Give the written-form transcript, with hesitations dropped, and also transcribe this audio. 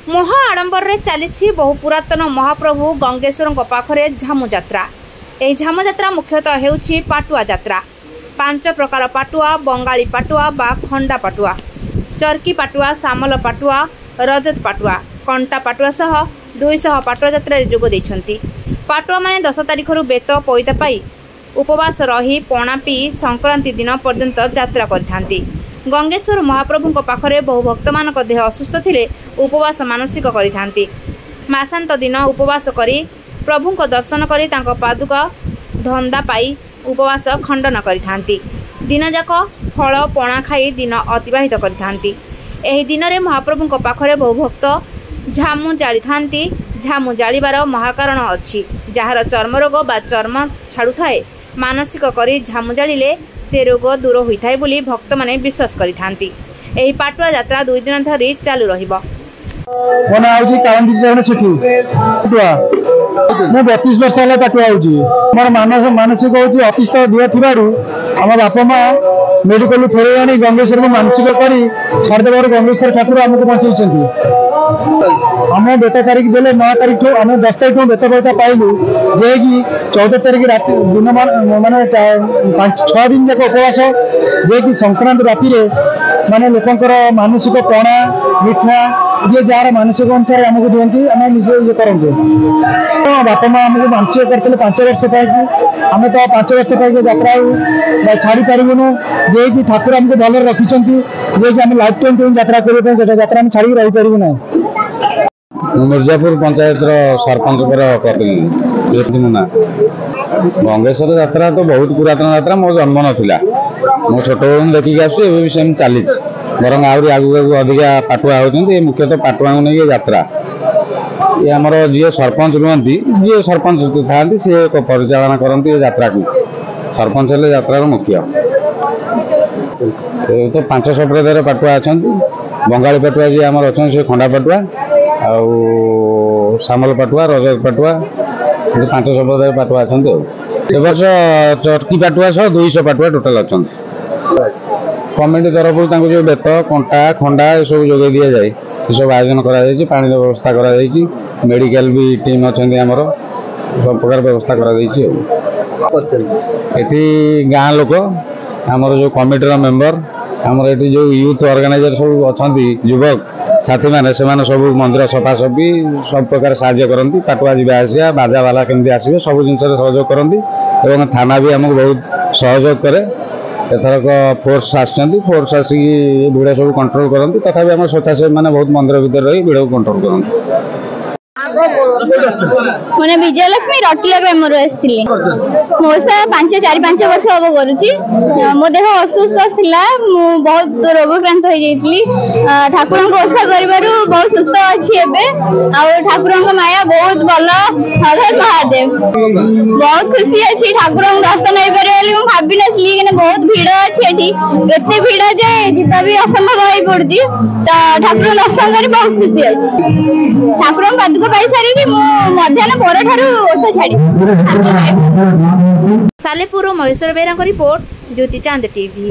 महा आडंबर रे चली बहु पुरातन महाप्रभु गंगेश्वर पाखरे झामु जात्रा। यह झामु जात्रा मुख्यतः हेउछि पाटुआ जात्रा। 5 प्रकार पाटुआ, बंगाली पाटुआ बा खंडा पाटुआ, चरकी पाटुआ, सामल पाटुआ, रजत पाटुआ, कंटा पाटुआ सह 200 पाटुआ जात्रा जोग देइछंती। पाटुआ माने 10 तारिख बेत पैदा पाई उपवास रही पणा पी संक्रांति दिन पर्यंत यात्रा करथांती। गंगेश्वर महाप्रभु पाखरे बहु भक्त मान देह असुस्थ थिले उपवास मानसिक करिथांती। मासांत दिन उपवास करी प्रभु दर्शन करी तांको पादुका धंदा पाई उपवास खंडन करिथांती। दिन जाक फल पणा खाई दिन अतिबाहित करिथांती। एही दिन रे महाप्रभु पाखरे बहु भक्त झामु जालिथांती। झामु जालिबार महाकारण अछि। जहार चर्म रोग बा चर्म छाड़ू थाए मानसिक करी झामु जालिले से रोग दूर होता है बोली भक्त माने विश्वास करिथांती। एही पाटुआ यात्रा 2 दिन धरी चालू रहिबो। मो ना आउजी कावंदी जण सेठी पाटुआ मो 32 वर्ष होला पाटुआ आउजी। मोर मानसिक होची अतिष्ठ दिया थिबारु हम बापा मां मेडिकल फेरे आनी गंगेश्वर को मानसिक करी छाड़ देबार गंगेश्वर ठाकुर हमको बचाइछंती। हम 2 तारीख देले 9 तारीख ठो हम 10 तारीख ठो बेत पैसा पाइलु जे कि 14 तारीख रात दिन माने 5-6 दिन तक उपवास जे कि संक्रांति राति रे माने लोकंकर मानसिक पणा मिठा जे जार मानसिक अनुसार हमको दियंती हम निजे ये करंगे। बापा मां हमको मानसिक करते 5 वर्ष पाई हमें तो 5 वर्ष पाई यात्रा छाड़ी पारिबुनु जे कि ठाकुर हमको भले रखिछंती जे कि हम लाइफ टाइम यात्रा करबे यात्रा हम छाड़ी रही पारिबु ना। मिर्जापुर पंचायत सरपंच मुना गंगेश्वर यात्रा तो बहुत पुरातन यात्रा। मो जन्म नाला मो छोट बेलू देखिक आसुम चली बर आहरी आगू अधिका पाटुआ होती। मुख्यतः पाटुआ को नहीं यात्रा ये आमर जी सरपंच रुहति जी सरपंच था सी परिचालना करती यात्रा को। सरपंच हेले यात्रा मुख्य तो 5 संप्रदायर पाटुआ अच्छा। बंगाली पाटुआ जी आमर अच्छा से खंडा पाटुआ आउ सामल पाटुआ, रजत पाटुआ 5 संप्रदाय पाटुआ अच्छा। वर्ष चरकी पाटुआ सह 200 पाटुआ टोटाल अच्छा। कमिटी तरफ जो बेत कंटा खंडा ये सब जोगे दि जाए ये सब आयोजन कर पानी व्यवस्था कर मेडिकल भी टीम अच्छा आमर सब प्रकार व्यवस्था कर गाँ लोक आमर जो कमिटर मेंबर आमर ये जो यूथ ऑर्गेनाइजर सब अच्छा युवक साथी मैंने से सब मंदिर सफासफी सब प्रकार साहाय्य करती। पाटुआ जा आसा बाजा बाला केमती आसवे सब जिन सहयोग करती। थाना भी आमको बहुत सहयोग करे। एथरक फोर्स फोर्स आसिक भिड़ सब कंट्रोल करती। तथा आम स्वच्छासेवी मैंने बहुत मंदिर भितर रही भिड़ को कंट्रोल करती। मैंने विजयलक्ष्मी रटिया ग्राम मो से 4-5 वर्ष हम करुच्ची। मो देह असुस्थ था बहुत रोगक्रांत हो जाइली। ठाकुर को ओषा कर बहुत सुस्थ अच्छी ठाकुर माया बहुत भल हर महादेव बहुत खुशी अच्छी। ठाकुर दर्शन हो पारे भावी नी कि बहुत भिड़ अच्छी एत भिड़ जाए जीवा भी असंभव हो पड़ी। तो ठाकुर दर्शन कर बहुत खुशी अच्छी। ठाकुर पादुक पाई सारी मध्याह्न पर ओषा छाड़ी। सालेपुर महेश्वर बेहरा रिपोर्ट ज्योति चांद टीवी।